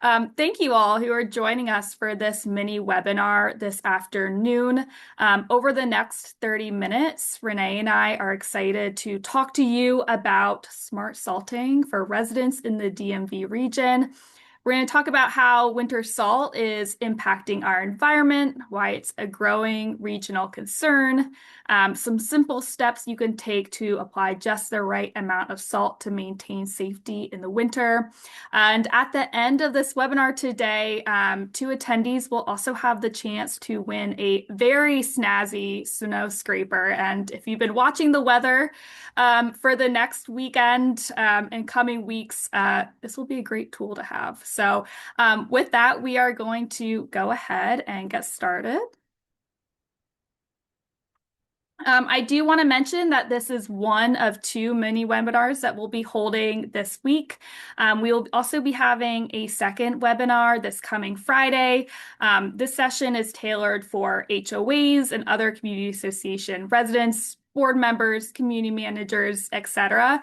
Thank you all who are joining us for this mini webinar this afternoon. Over the next 30 minutes, Renee and I are excited to talk to you about smart salting for residents in the DMV region. We're going to talk about how winter salt is impacting our environment, why it's a growing regional concern, some simple steps you can take to apply just the right amount of salt to maintain safety in the winter. And at the end of this webinar today, two attendees will also have the chance to win a very snazzy snow scraper. And if you've been watching the weather for the next weekend and coming weeks, this will be a great tool to have. So with that, we are going to go ahead and get started. I do want to mention that this is one of two mini webinars that we'll be holding this week. We will also be having a second webinar this coming Friday. This session is tailored for HOAs and other community association residents, board members, community managers, etc.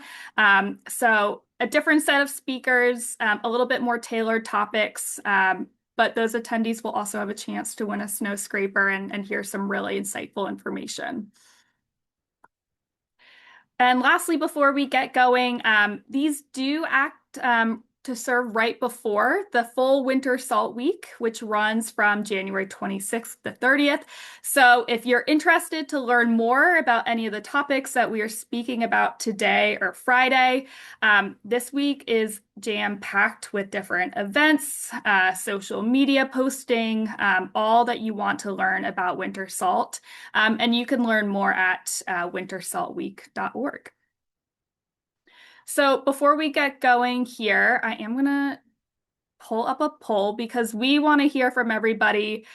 So a different set of speakers, a little bit more tailored topics, but those attendees will also have a chance to win a snow scraper and hear some really insightful information. And lastly, before we get going, these do act to serve right before the full winter salt week, which runs from January 26th to 30th. So if you're interested to learn more about any of the topics that we are speaking about today or Friday, this week is jam-packed with different events, social media posting, all that you want to learn about winter salt. And you can learn more at wintersaltweek.org. So before we get going here, I am going to pull up a poll because we want to hear from everybody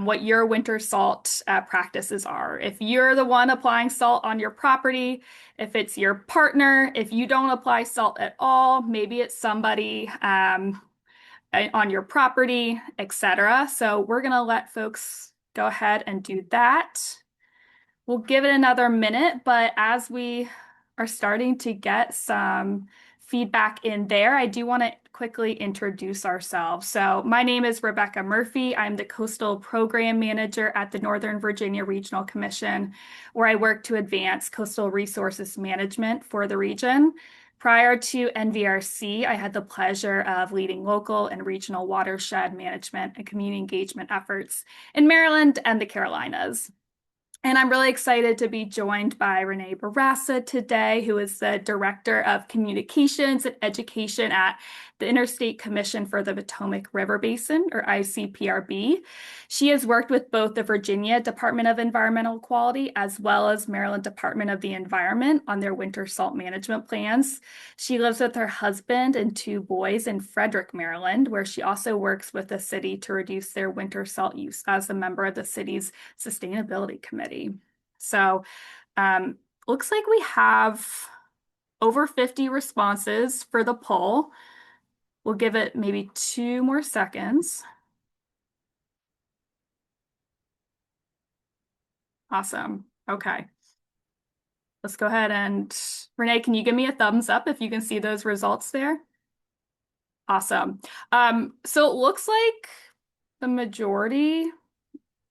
what your winter salt practices are. If you're the one applying salt on your property, if it's your partner, if you don't apply salt at all, maybe it's somebody on your property, etc. So we're going to let folks go ahead and do that. We'll give it another minute, but as we are starting to get some feedback in there, I do want to quickly introduce ourselves. So my name is Rebecca Murphy. I'm the Coastal Program Manager at the Northern Virginia Regional Commission, where I work to advance coastal resources management for the region. Prior to NVRC, I had the pleasure of leading local and regional watershed management and community engagement efforts in Maryland and the Carolinas. And I'm really excited to be joined by Renee Barassa today, who is the Director of Communications and Education at the Interstate Commission for the Potomac River Basin, or ICPRB. She has worked with both the Virginia Department of Environmental Quality as well as Maryland Department of the Environment on their winter salt management plans. She lives with her husband and two boys in Frederick, Maryland, where she also works with the city to reduce their winter salt use as a member of the city's sustainability committee. So looks like we have over 50 responses for the poll. We'll give it maybe 2 more seconds. Awesome. Okay. Let's go ahead and Renee, can you give me a thumbs up if you can see those results there? Awesome. So it looks like the majority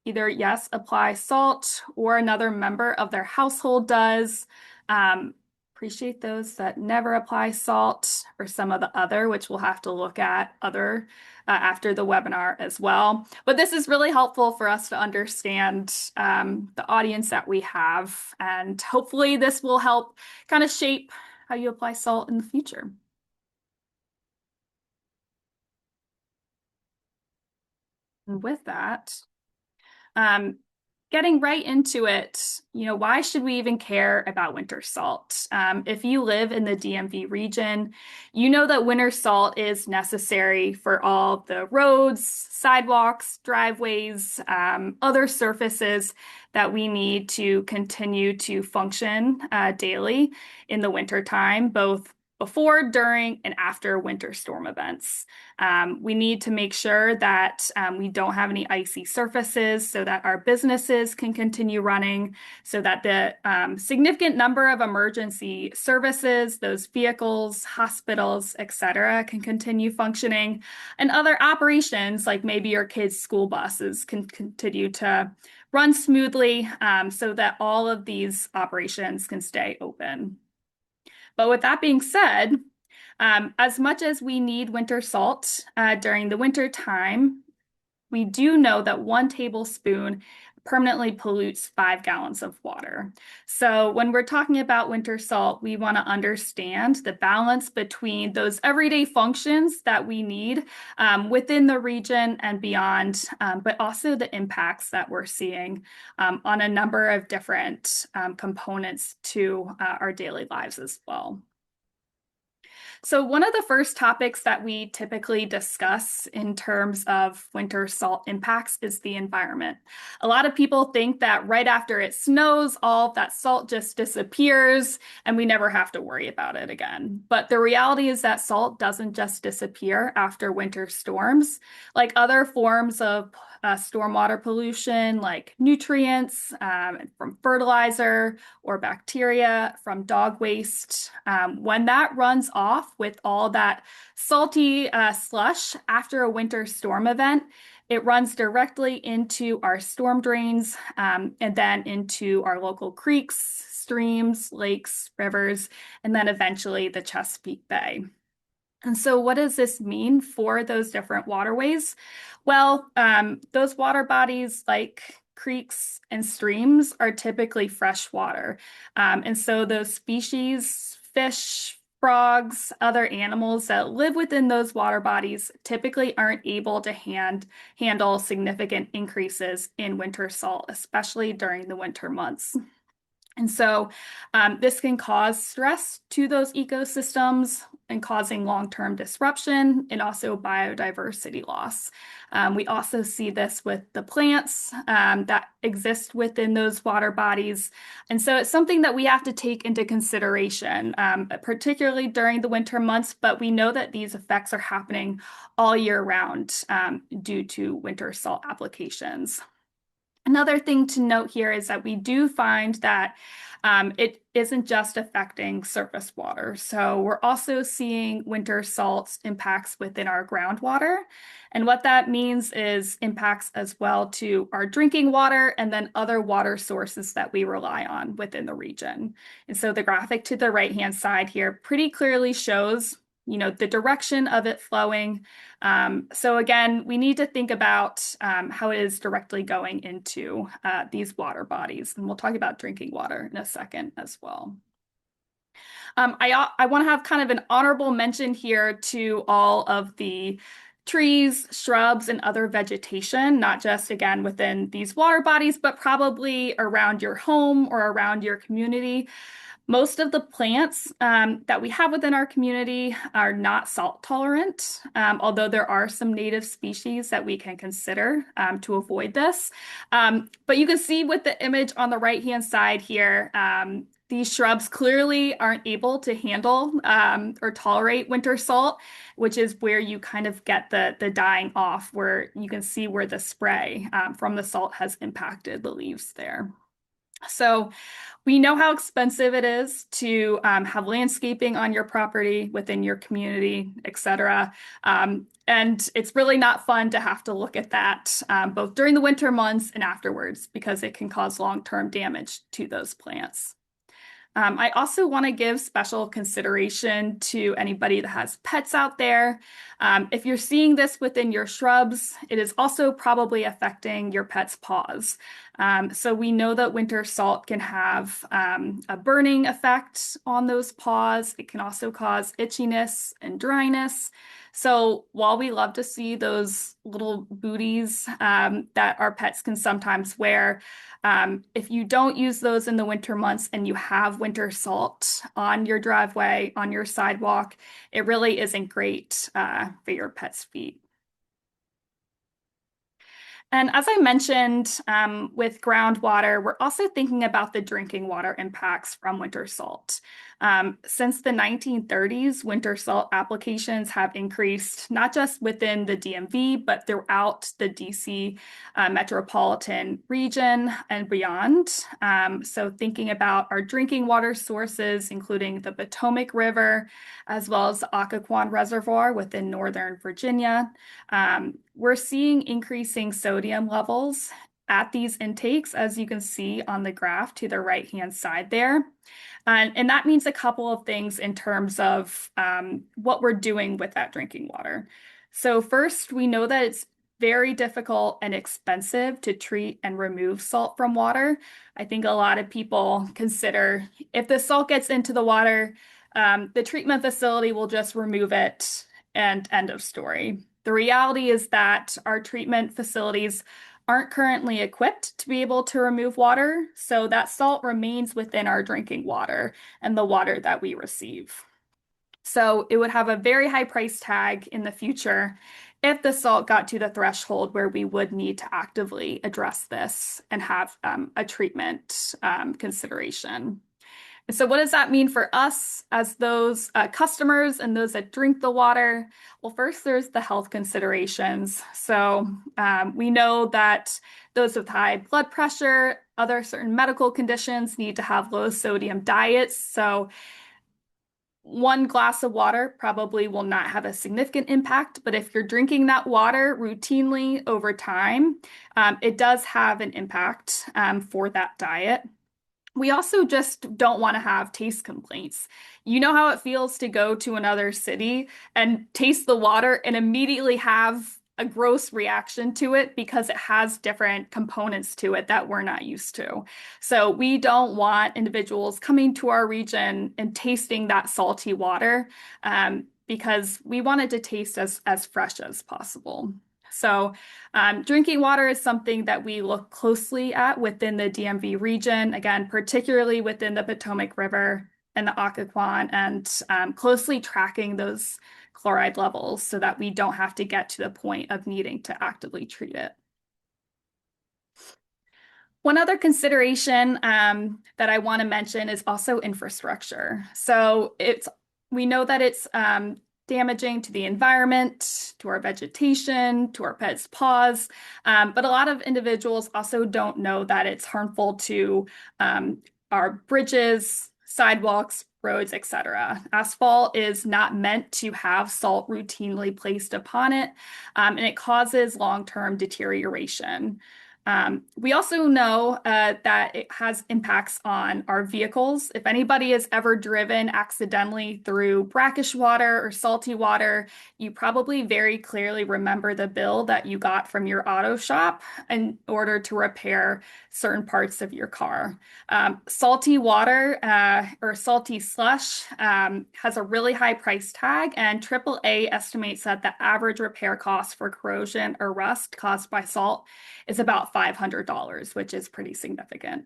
either yes, apply salt, or another member of their household does. Appreciate those that never apply salt, or some of the other, which we'll have to look at other after the webinar as well. But this is really helpful for us to understand the audience that we have, and hopefully this will help kind of shape how you apply salt in the future. And with that, getting right into it, why should we even care about winter salt? If you live in the DMV region, you know that winter salt is necessary for all the roads, sidewalks, driveways, other surfaces that we need to continue to function daily in the winter time, both before, during, and after winter storm events. We need to make sure that we don't have any icy surfaces so that our businesses can continue running, so that the significant number of emergency services, those vehicles, hospitals, et cetera, can continue functioning, and other operations like maybe your kids' school buses can continue to run smoothly, so that all of these operations can stay open. But with that being said, as much as we need winter salt during the winter time, we do know that 1 tablespoon permanently pollutes 5 gallons of water. So when we're talking about winter salt, we want to understand the balance between those everyday functions that we need within the region and beyond, but also the impacts that we're seeing on a number of different components to our daily lives as well. So one of the first topics that we typically discuss in terms of winter salt impacts is the environment. A lot of people think that right after it snows, all of that salt just disappears and we never have to worry about it again. But the reality is that salt doesn't just disappear after winter storms. Like other forms of stormwater pollution, like nutrients from fertilizer or bacteria from dog waste, when that runs off with all that salty slush after a winter storm event, it runs directly into our storm drains and then into our local creeks, streams, lakes, rivers, and then eventually the Chesapeake Bay. And so what does this mean for those different waterways? Well, those water bodies like creeks and streams are typically freshwater. And so those species, fish, frogs, other animals that live within those water bodies typically aren't able to handle significant increases in winter salt, especially during the winter months. And so this can cause stress to those ecosystems and causing long-term disruption and also biodiversity loss. We also see this with the plants that exist within those water bodies. And so it's something that we have to take into consideration, particularly during the winter months, but we know that these effects are happening all year round due to winter salt applications. Another thing to note here is that we do find that it isn't just affecting surface water. So we're also seeing winter salts impacts within our groundwater. And what that means is impacts as well to our drinking water and then other water sources that we rely on within the region. And so the graphic to the right-hand side here pretty clearly shows the direction of it flowing. So again, we need to think about how it is directly going into these water bodies. And we'll talk about drinking water in a second as well. I want to have kind of an honorable mention here to all of the trees, shrubs, and other vegetation, not just, again, within these water bodies, but probably around your home or around your community. Most of the plants that we have within our community are not salt tolerant, although there are some native species that we can consider to avoid this. But you can see with the image on the right-hand side here, these shrubs clearly aren't able to handle or tolerate winter salt, which is where you kind of get the dying off, where you can see where the spray from the salt has impacted the leaves there. So we know how expensive it is to have landscaping on your property, within your community, et cetera. And it's really not fun to have to look at that both during the winter months and afterwards, because it can cause long-term damage to those plants. I also want to give special consideration to anybody that has pets out there. If you're seeing this within your shrubs, it is also probably affecting your pet's paws. So we know that winter salt can have a burning effect on those paws. It can also cause itchiness and dryness. So while we love to see those little booties that our pets can sometimes wear, if you don't use those in the winter months and you have winter salt on your driveway, on your sidewalk, it really isn't great for your pet's feet. And as I mentioned, with groundwater, we're also thinking about the drinking water impacts from winter salt. Since the 1930s, winter salt applications have increased not just within the DMV, but throughout the DC metropolitan region and beyond. So thinking about our drinking water sources, including the Potomac River, as well as the Occoquan Reservoir within Northern Virginia, we're seeing increasing sodium levels at these intakes, as you can see on the graph to the right-hand side there. And that means a couple of things in terms of what we're doing with that drinking water. So first, we know that it's very difficult and expensive to treat and remove salt from water. I think a lot of people consider if the salt gets into the water, the treatment facility will just remove it and end of story. The reality is that our treatment facilities aren't currently equipped to be able to remove water, so that salt remains within our drinking water and the water that we receive. So it would have a very high price tag in the future if the salt got to the threshold where we would need to actively address this and have a treatment consideration. And so what does that mean for us as those customers and those that drink the water? Well, first, there's the health considerations. So we know that those with high blood pressure, other certain medical conditions need to have low sodium diets. So one glass of water probably will not have a significant impact, but if you're drinking that water routinely over time, it does have an impact for that diet. We also just don't want to have taste complaints. You know how it feels to go to another city and taste the water and immediately have a gross reaction to it because it has different components to it that we're not used to. So we don't want individuals coming to our region and tasting that salty water because we want it to taste as fresh as possible. So drinking water is something that we look closely at within the DMV region, again, particularly within the Potomac River and the Occoquan, and closely tracking those chloride levels so that we don't have to get to the point of needing to actively treat it. One other consideration that I want to mention is also infrastructure. So we know that it's damaging to the environment, to our vegetation, to our pets' paws. But a lot of individuals also don't know that it's harmful to our bridges, sidewalks, roads, etc. Asphalt is not meant to have salt routinely placed upon it, and it causes long-term deterioration. We also know that it has impacts on our vehicles. If anybody has ever driven accidentally through brackish water or salty water, you probably very clearly remember the bill that you got from your auto shop in order to repair certain parts of your car. Salty water or salty slush has a really high price tag, and AAA estimates that the average repair cost for corrosion or rust caused by salt is about $500, which is pretty significant.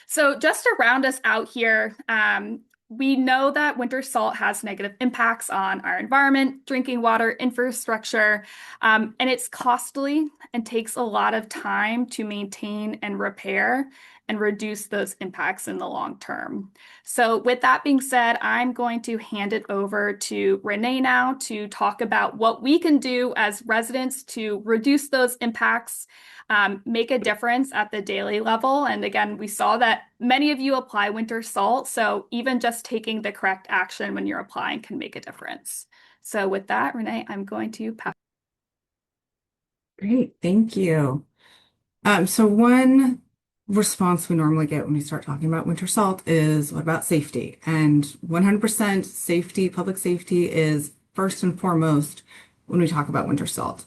So just to round us out here, we know that winter salt has negative impacts on our environment, drinking water, infrastructure, and it's costly and takes a lot of time to maintain and repair and reduce those impacts in the long term. So with that being said, I'm going to hand it over to Renee now to talk about what we can do as residents to reduce those impacts, make a difference at the daily level. And again, we saw that many of you apply winter salt, so even just taking the correct action when you're applying can make a difference. So with that, Renee, I'm going to pass. Great, thank you. So one response we normally get when we start talking about winter salt is, what about safety? And 100% safety, public safety is first and foremost when we talk about winter salt.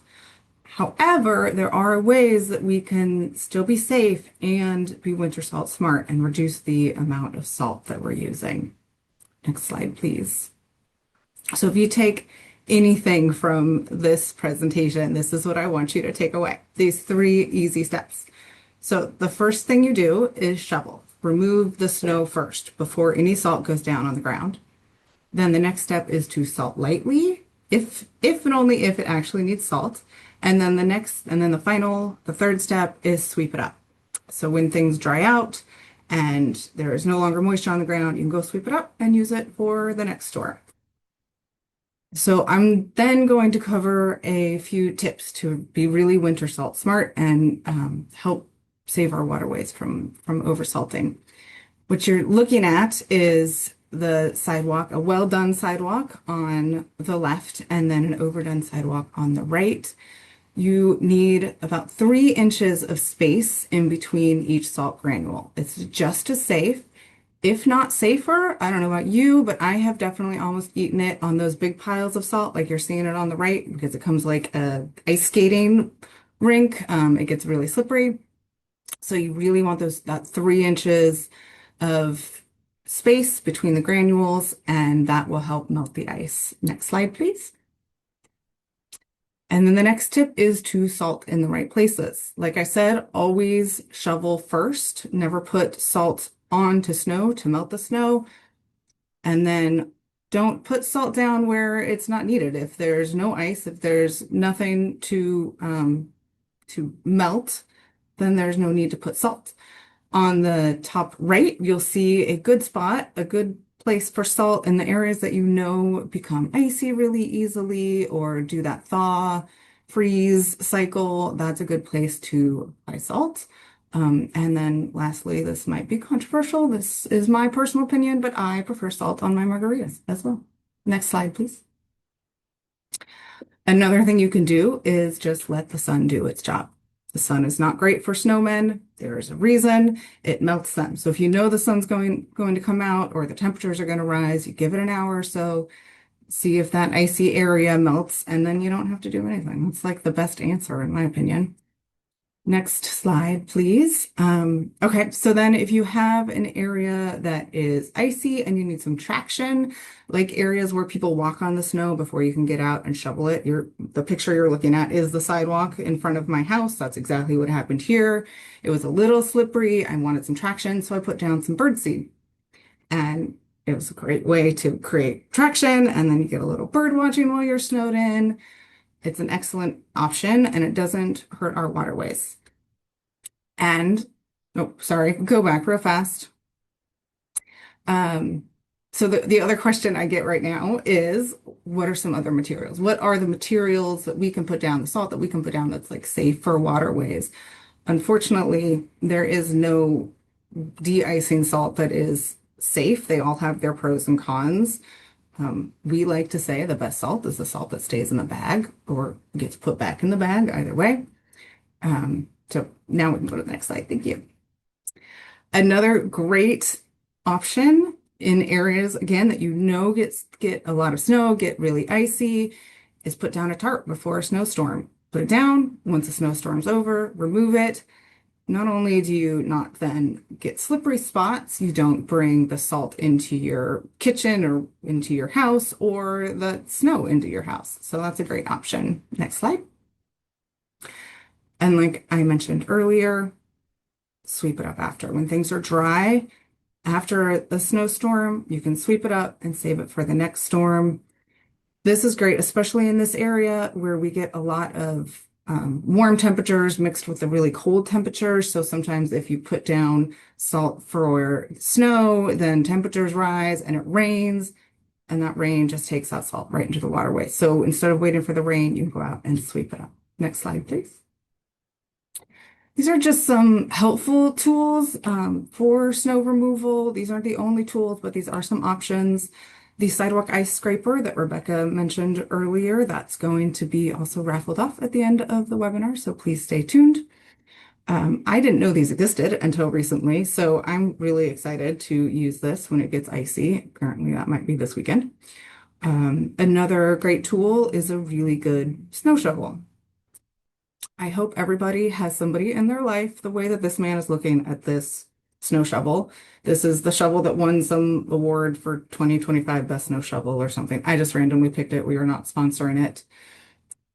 However, there are ways that we can still be safe and be winter salt smart and reduce the amount of salt that we're using. Next slide, please. So if you take anything from this presentation, this is what I want you to take away. These 3 easy steps. So the first thing you do is shovel. Remove the snow first before any salt goes down on the ground. Then the next step is to salt lightly, if and only if it actually needs salt. And then the third step is sweep it up. So when things dry out and there is no longer moisture on the ground, you can go sweep it up and use it for the next store. So I'm then going to cover a few tips to be really winter salt smart and help save our waterways from oversalting. What you're looking at is the sidewalk, a well done sidewalk on the left, and then an overdone sidewalk on the right. You need about 3 inches of space in between each salt granule. It's just as safe, if not safer. I don't know about you, but I have definitely almost eaten it on those big piles of salt, like you're seeing it on the right, because it comes like a ice skating rink. It gets really slippery. So you really want that 3 inches of space between the granules, and that will help melt the ice. Next slide, please. And then the next tip is to salt in the right places. Like I said, always shovel first. Never put salt onto snow to melt the snow. And then don't put salt down where it's not needed. If there's no ice, if there's nothing to melt, then there's no need to put salt. On the top right, you'll see a good spot, a good place for salt in the areas that you know become icy really easily or do that thaw, freeze cycle. That's a good place to apply salt. And then lastly, this might be controversial. This is my personal opinion, but I prefer salt on my margaritas as well. Next slide, please. Another thing you can do is just let the sun do its job. The sun is not great for snowmen. There is a reason. It melts them. So if you know the sun's going to come out or the temperatures are going to rise, you give it an hour or so, see if that icy area melts, and then you don't have to do anything. It's like the best answer, in my opinion. Next slide, please. Okay, so then if you have an area that is icy and you need some traction, like areas where people walk on the snow before you can get out and shovel it, the picture you're looking at is the sidewalk in front of my house. That's exactly what happened here. It was a little slippery. I wanted some traction, so I put down some birdseed. And it was a great way to create traction, and then you get a little bird watching while you're snowed in. It's an excellent option, and it doesn't hurt our waterways. And, oh, sorry, go back real fast. So the other question I get right now is, what are some other materials? What are the materials that we can put down, the salt that we can put down that's like safe for waterways? Unfortunately, there is no de-icing salt that is safe. They all have their pros and cons. We like to say the best salt is the salt that stays in the bag or gets put back in the bag, either way. So now we can go to the next slide. Thank you. Another great option in areas, again, that you know get a lot of snow, get really icy, is put down a tarp before a snowstorm. Put it down. Once the snowstorm's over, remove it. Not only do you not then get slippery spots, you don't bring the salt into your kitchen or into your house or the snow into your house. So that's a great option. Next slide. And like I mentioned earlier, sweep it up after. When things are dry, after the snowstorm, you can sweep it up and save it for the next storm. This is great, especially in this area where we get a lot of warm temperatures mixed with the really cold temperatures. So sometimes if you put down salt for snow, then temperatures rise and it rains, and that rain just takes that salt right into the waterway. So instead of waiting for the rain, you can go out and sweep it up. Next slide, please. These are just some helpful tools for snow removal. These aren't the only tools, but these are some options. The sidewalk ice scraper that Rebecca mentioned earlier, that's going to be also raffled off at the end of the webinar, so please stay tuned. I didn't know these existed until recently, so I'm really excited to use this when it gets icy. Apparently that might be this weekend. Another great tool is a really good snow shovel. I hope everybody has somebody in their life the way that this man is looking at this snow shovel. This is the shovel that won some award for 2025 Best Snow Shovel or something. I just randomly picked it. We are not sponsoring it.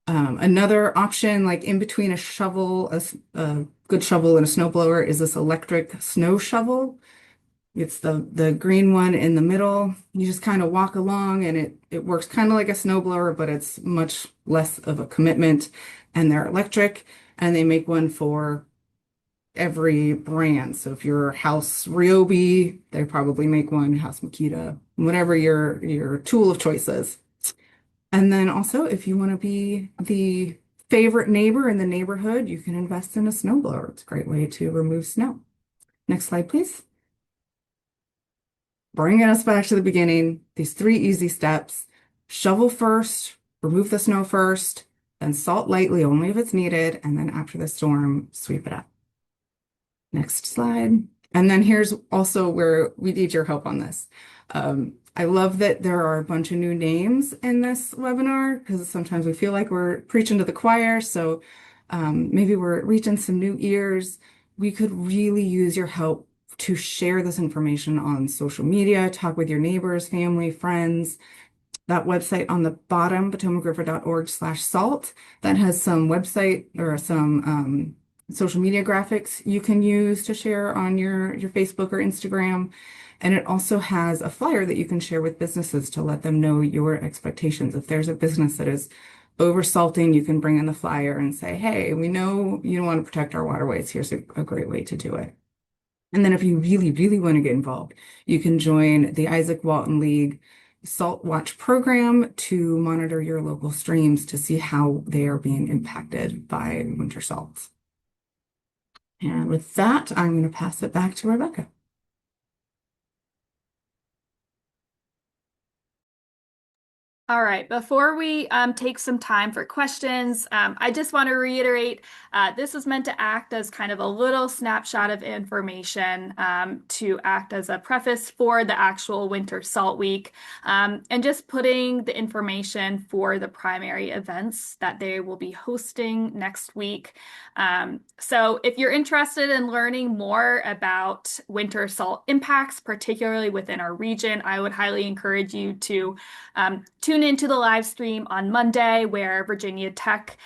Another option, like in between a shovel, a good shovel and a snowblower, is this electric snow shovel. It's the green one in the middle. You just kind of walk along and it works kind of like a snowblower, but it's much less of a commitment. And they're electric, and they make one for every brand. So if you're House Ryobi, they probably make one, House Makita, whatever your tool of choice is. And then also, if you want to be the favorite neighbor in the neighborhood, you can invest in a snowblower. It's a great way to remove snow. Next slide, please. Bringing us back to the beginning, these three easy steps. Shovel first, remove the snow first, then salt lightly only if it's needed, and then after the storm, sweep it up. Next slide. And then here's also where we need your help on this. I love that there are a bunch of new names in this webinar because sometimes we feel like we're preaching to the choir. So maybe we're reaching some new ears. We could really use your help to share this information on social media, talk with your neighbors, family, friends. That website on the bottom, potomacriver.org/salt, that has some website or some social media graphics you can use to share on your Facebook or Instagram. And it also has a flyer that you can share with businesses to let them know your expectations. If there's a business that is over salting, you can bring in the flyer and say, hey, we know you want to protect our waterways. Here's a great way to do it. And then if you really, really want to get involved, you can join the Isaac Walton League Salt Watch program to monitor your local streams to see how they are being impacted by winter salts. And with that, I'm going to pass it back to Rebecca. All right, before we take some time for questions, I just want to reiterate this is meant to act as kind of a little snapshot of information to act as a preface for the actual Winter Salt Week and just putting the information for the primary events that they will be hosting next week. So if you're interested in learning more about winter salt impacts, particularly within our region, I would highly encourage you to tune into the live stream on Monday, where Virginia Tech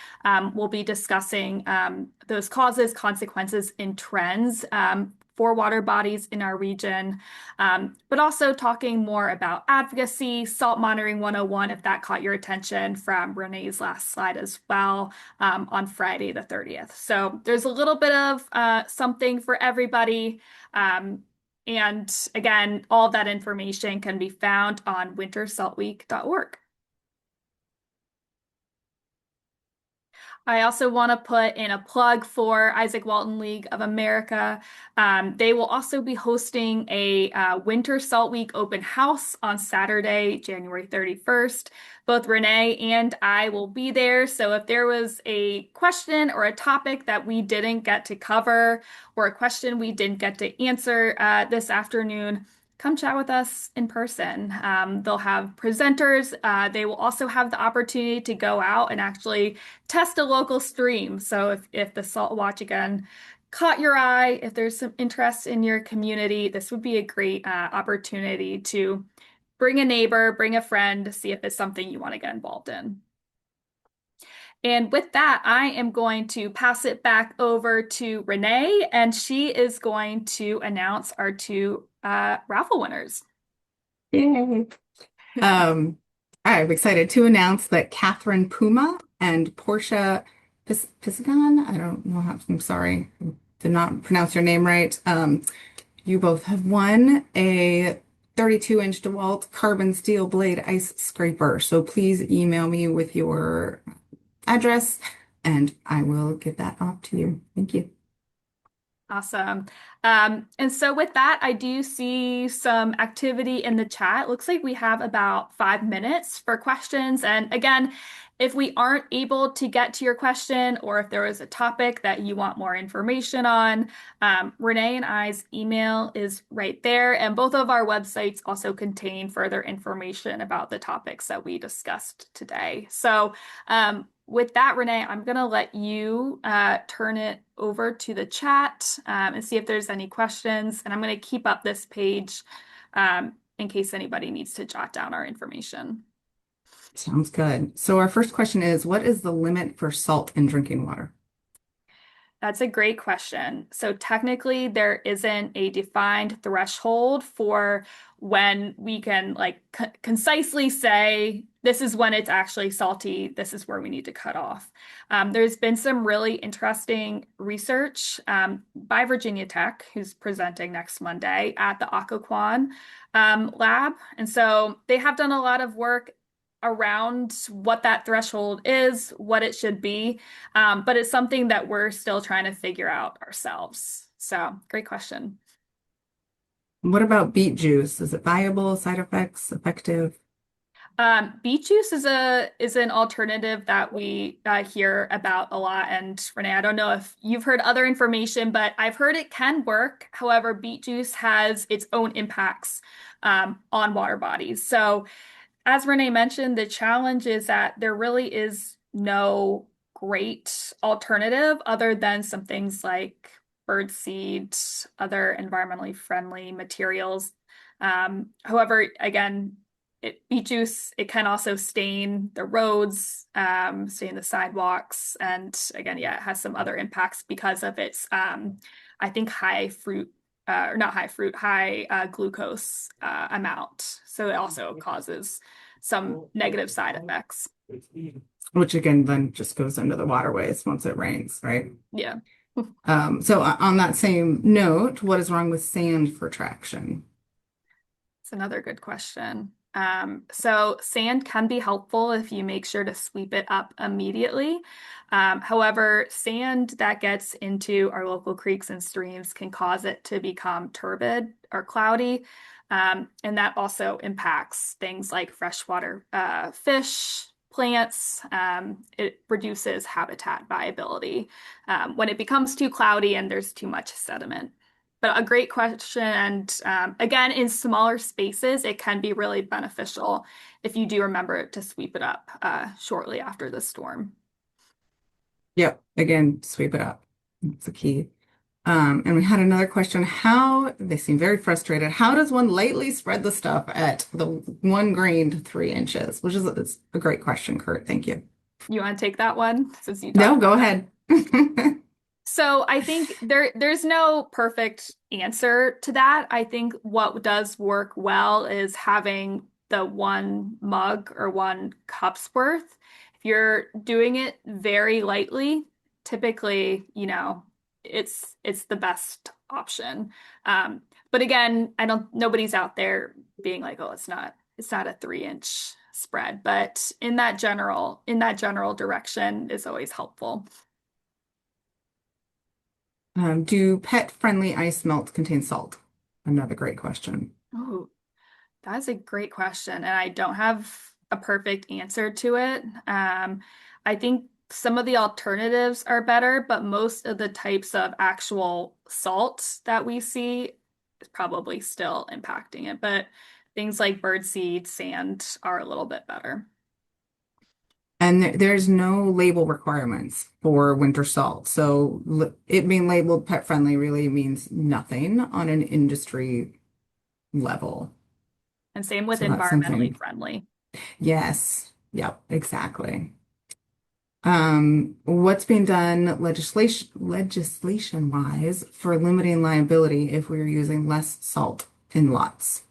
will be discussing those causes, consequences, and trends for water bodies in our region, but also talking more about advocacy, Salt Monitoring 101, if that caught your attention from Renee's last slide as well, on Friday the 30th. So there's a little bit of something for everybody. And again, all of that information can be found on wintersaltweek.org. I also want to put in a plug for Isaac Walton League of America. They will also be hosting a Winter Salt Week open house on Saturday, January 31st. Both Renee and I will be there. So if there was a question or a topic that we didn't get to cover or a question we didn't get to answer this afternoon, come chat with us in person. They'll have presenters. They will also have the opportunity to go out and actually test a local stream. So if the Salt Watch again caught your eye, if there's some interest in your community, this would be a great opportunity to bring a neighbor, bring a friend, to see if it's something you want to get involved in. And with that, I am going to pass it back over to Renee, and she is going to announce our two raffle winners. Yay. I'm excited to announce that Catherine Puma and Portia Pisagon, I don't know how, I'm sorry, did not pronounce your name right. You both have won a 32-inch DeWalt carbon steel blade ice scraper. So please email me with your address and I will get that off to you. Thank you. Awesome. And so with that, I do see some activity in the chat. Looks like we have about 5 minutes for questions. And again, if we aren't able to get to your question, or if there is a topic that you want more information on, Renee and I's email is right there. And both of our websites also contain further information about the topics that we discussed today. So with that, Renee, I'm going to let you turn it over to the chat and see if there's any questions. And I'm going to keep up this page in case anybody needs to jot down our information. Sounds good. So our first question is, what is the limit for salt in drinking water? That's a great question. So technically, there isn't a defined threshold for when we can like concisely say this is when it's actually salty. This is where we need to cut off. There's been some really interesting research by Virginia Tech, who's presenting next Monday at the Occoquan lab, and so they have done a lot of work around what that threshold is, what it should be. But it's something that we're still trying to figure out ourselves. So, great question. What about beet juice? Is it viable? Side effects? Effective? Beet juice is an alternative that we hear about a lot. And Renee, I don't know if you've heard other information, but I've heard it can work. However, beet juice has its own impacts on water bodies. So, as Renee mentioned, the challenge is that there really is no great alternative other than some things like birdseed, other environmentally friendly materials. However, again, beet juice, it can also stain the roads, stain the sidewalks, and again, yeah, it has some other impacts because of its, I think, high fruit or not high fruit, high glucose amount. So it also causes some negative side effects. Which again then just goes into the waterways once it rains, right? Yeah. So on that same note, what is wrong with sand for traction? It's another good question. So sand can be helpful if you make sure to sweep it up immediately. However, sand that gets into our local creeks and streams can cause it to become turbid or cloudy. And that also impacts things like freshwater fish, plants. It reduces habitat viability when it becomes too cloudy and there's too much sediment. But a great question. And again, in smaller spaces, it can be really beneficial if you do remember to sweep it up shortly after the storm. Yep, again, sweep it up. That's the key. And we had another question. How, they seem very frustrated. How does one lightly spread the stuff at the 1 grain to 3 inches? Which is it's a great question, Kurt. Thank you. You want to take that one since you No, talked go about that? ahead. So I think there's no perfect answer to that. I think what does work well is having the one mug or one cup's worth. If you're doing it very lightly, typically, it's the best option. But again, I don't nobody's out there being like, oh, it's not a 3 inch spread, but in that general direction is always helpful. Do pet-friendly ice melts contain salt? Another great question. Oh, that's a great question, and I don't have a perfect answer to it. I think some of the alternatives are better, but most of the types of actual salt that we see is probably still impacting it. But things like birdseed, sand are a little bit better. And there's no label requirements for winter salt. So it being labeled pet friendly really means nothing on an industry level. And same with So that's environmentally something. friendly. Yes. Yep, exactly. What's being done legislation wise for limiting liability if we're using less salt in lots?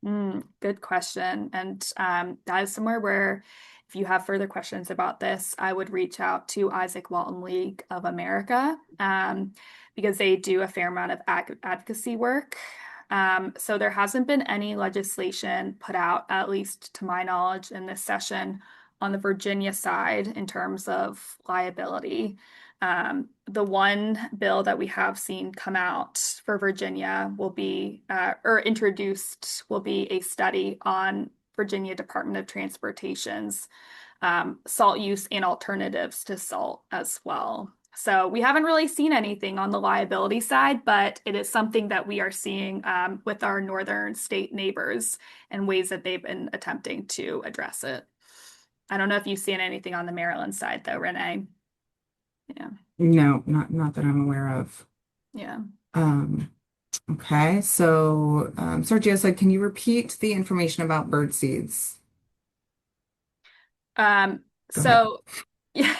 Good question. And that is somewhere where, if you have further questions about this, I would reach out to Isaac Walton League of America because they do a fair amount of advocacy work. So there hasn't been any legislation put out, at least to my knowledge, in this session on the Virginia side in terms of liability. The one bill that we have seen come out for Virginia will be, or introduced, will be a study on Virginia Department of Transportation's salt use and alternatives to salt as well. So we haven't really seen anything on the liability side, but it is something that we are seeing with our northern state neighbors and ways that they've been attempting to address it. I don't know if you've seen anything on the Maryland side, though, Renee. Yeah. No, not that I'm aware of. Yeah. Um, okay, so Sergio said, can you repeat the information about bird seeds? Um, Go ahead. so yeah.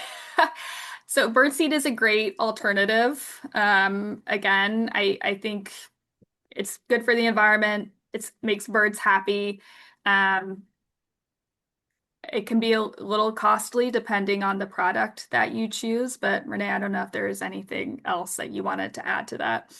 So birdseed is a great alternative. Again, I think it's good for the environment. It makes birds happy. Um, it can be a little costly depending on the product that you choose, but Renee, I don't know if there's anything else that you wanted to add to that.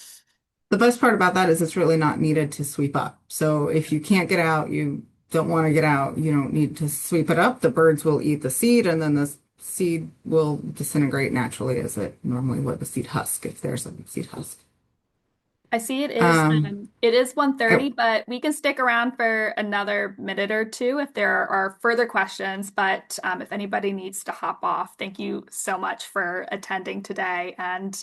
The best part about that is it's really not needed to sweep up. So if you can't get out, you don't want to get out, you don't need to sweep it up. The birds will eat the seed and then the seed will disintegrate naturally as it normally would, the seed husk, if there's a seed husk. I see Um, it is 1:30, oh, but we can stick around for another minute or two if there are further questions. But if anybody needs to hop off, thank you so much for attending today. And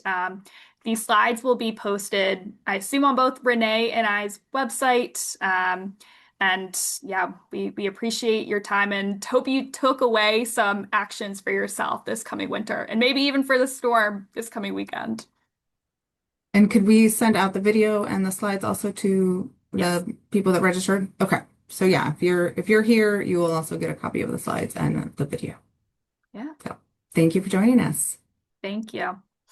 these slides will be posted, I assume, on both Renee and I's website. And yeah, we appreciate your time and hope you took away some actions for yourself this coming winter and maybe even for the storm this coming weekend. and could we send out the video and the slides also to Yes. the people that registered? Okay. So yeah, if you're here, you will also get a copy of the slides and the video. Yeah. So thank you for joining us. Thank you.